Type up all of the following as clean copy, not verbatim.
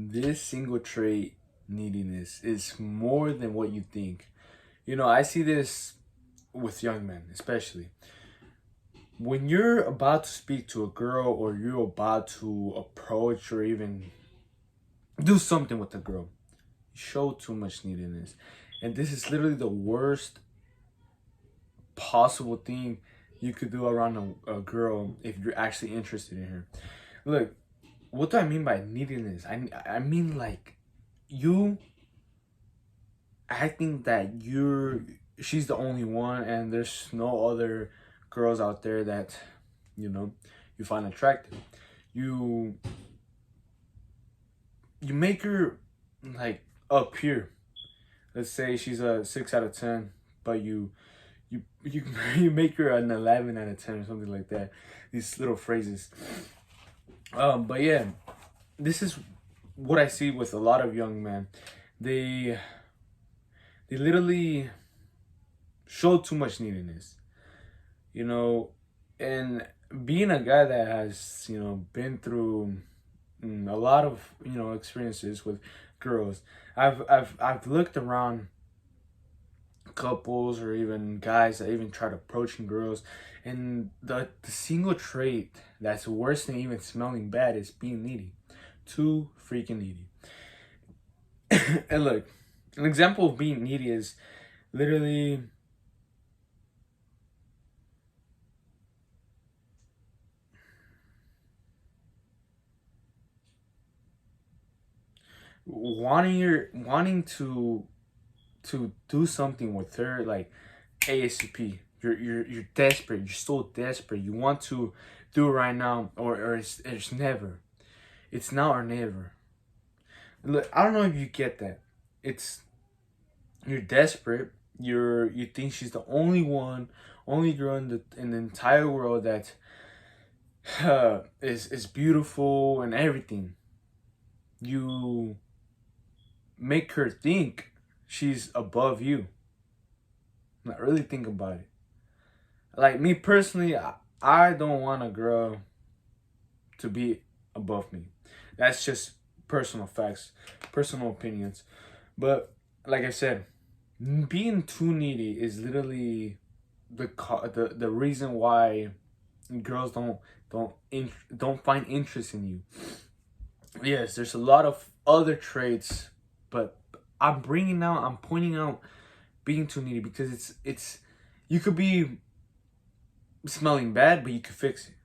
This single trait, neediness, is more than what you think. I see this with young men, especially. When you're about to speak to a girl or you're about to approach or even do something with a girl, you show too much neediness. And this is literally the worst possible thing you could do around a girl if you're actually interested in her. Look, what do I mean by neediness? I mean like you acting that she's the only one and there's no other girls out there that you know you find attractive. You you make her like up here. Let's say she's a 6 out of 10, but you you make her an 11 out of 10 or something like that. These little phrases. But yeah, this is what I see with a lot of young men. They they literally show too much neediness, you know, and being a guy that has been through a lot of experiences with girls. I've looked around couples or even guys that even tried approaching girls, and the single trait that's worse than even smelling bad is being needy. Too freaking needy. And look, an example of being needy is literally wanting to do something with her like ASAP. You're desperate. You're so desperate. You want to do it right now, or it's never. It's now or never. Look, I don't know if you get that. It's You're desperate. You think she's the only one, only girl in the entire world that is beautiful and everything. You make her think she's above you. Not really think about it. Like me personally, I don't want a girl to be above me. That's just personal facts, personal opinions. But like I said, being too needy is literally the reason why girls don't find interest in you. Yes, there's a lot of other traits, but I'm pointing out being too needy because it's you could be smelling bad, but you could fix it.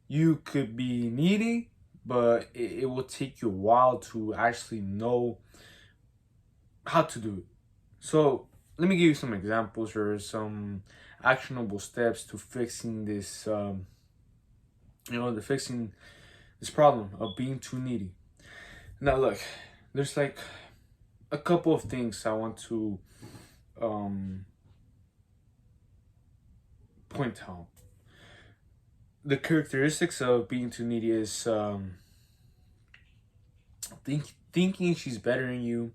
You could be needy, but it will take you a while to actually know how to do it. So let me give you some examples or some actionable steps to fixing this. The fixing this problem of being too needy. Now look, there's like a couple of things I want to um, point out. The characteristics of being too needy is thinking she's better than you.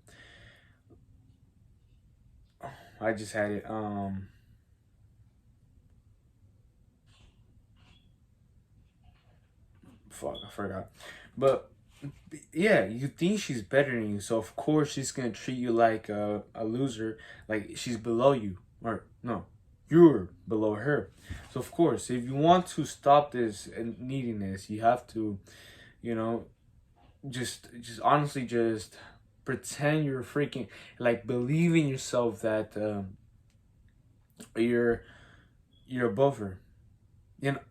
I just had it. Fuck, I forgot. But yeah, you think she's better than you, so of course she's gonna treat you like a loser, like she's below you, or no, you're below her. So of course, if you want to stop this neediness, you have to, you know, just honestly just pretend you're freaking like believe in yourself that you're you're above her.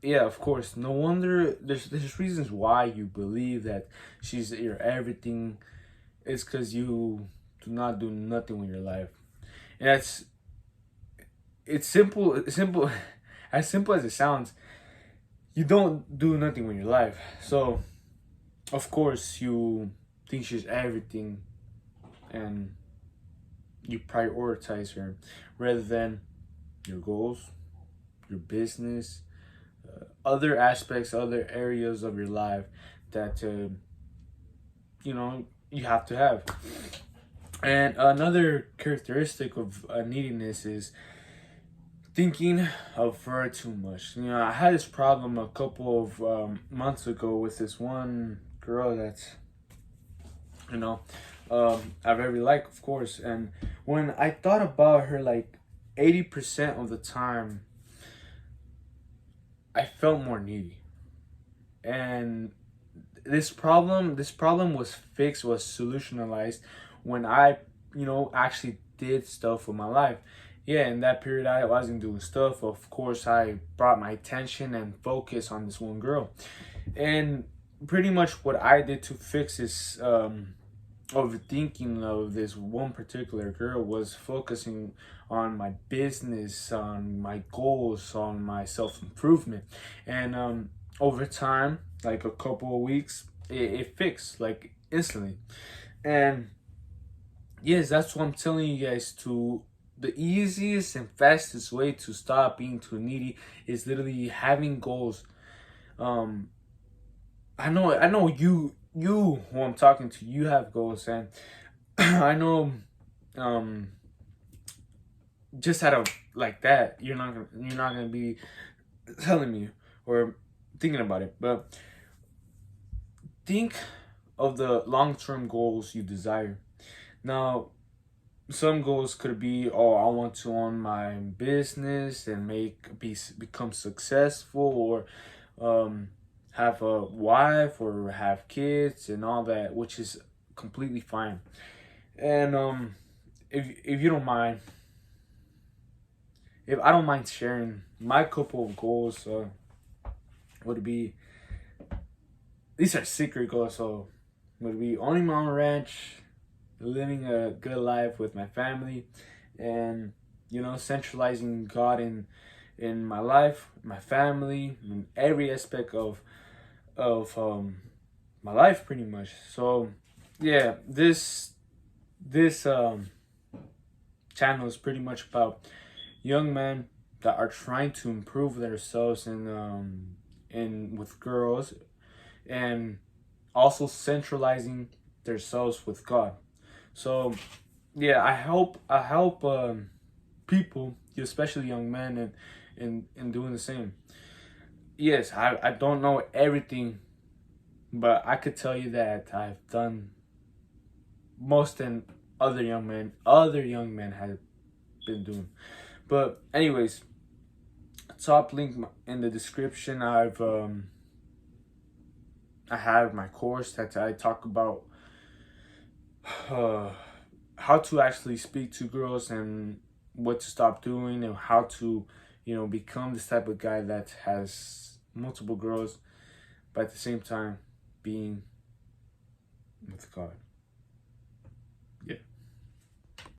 Yeah, of course. No wonder there's reasons why you believe that she's your everything. It's because you do not do nothing with your life, and it's simple. Simple, as simple as it sounds. You don't do nothing with your life, so of course you think she's everything, and you prioritize her rather than your goals, your business, other aspects, other areas of your life that you have to have. And another characteristic of neediness is thinking of her too much. I had this problem a couple of months ago with this one girl that you know, I very like, of course. And when I thought about her, like 80% of the time, I felt more needy. And this problem was fixed, was solutionalized when I, actually did stuff with my life. Yeah, in that period I wasn't doing stuff. Of course, I brought my attention and focus on this one girl. And pretty much what I did to fix this overthinking of this one particular girl was focusing on my business, on my goals, on my self-improvement. And over time, like a couple of weeks, it fixed like instantly. And yes, that's what I'm telling you guys. To The easiest and fastest way to stop being too needy is literally having goals. um I know you who I'm talking to, you have goals. And I know, um just out of like that, you're not gonna be telling me or thinking about it. But think of the long-term goals you desire. Now, some goals could be, oh, I want to own my business and become successful, or have a wife or have kids and all that, which is completely fine. And if you don't mind, if I don't mind sharing my couple of goals, would be, these are secret goals. So would be owning my own ranch, living a good life with my family, and centralizing God in my life, my family, in every aspect of my life, pretty much. So yeah, this channel is pretty much about young men that are trying to improve themselves in with girls, and also centralizing themselves with God. So yeah, I help people, especially young men, and in doing the same. Yes, I don't know everything, but I could tell you that I've done most than other young men have been doing. But anyways, top link in the description. I have my course that I talk about uh, how to actually speak to girls, and what to stop doing, and how to become this type of guy that has multiple girls, but at the same time being with God.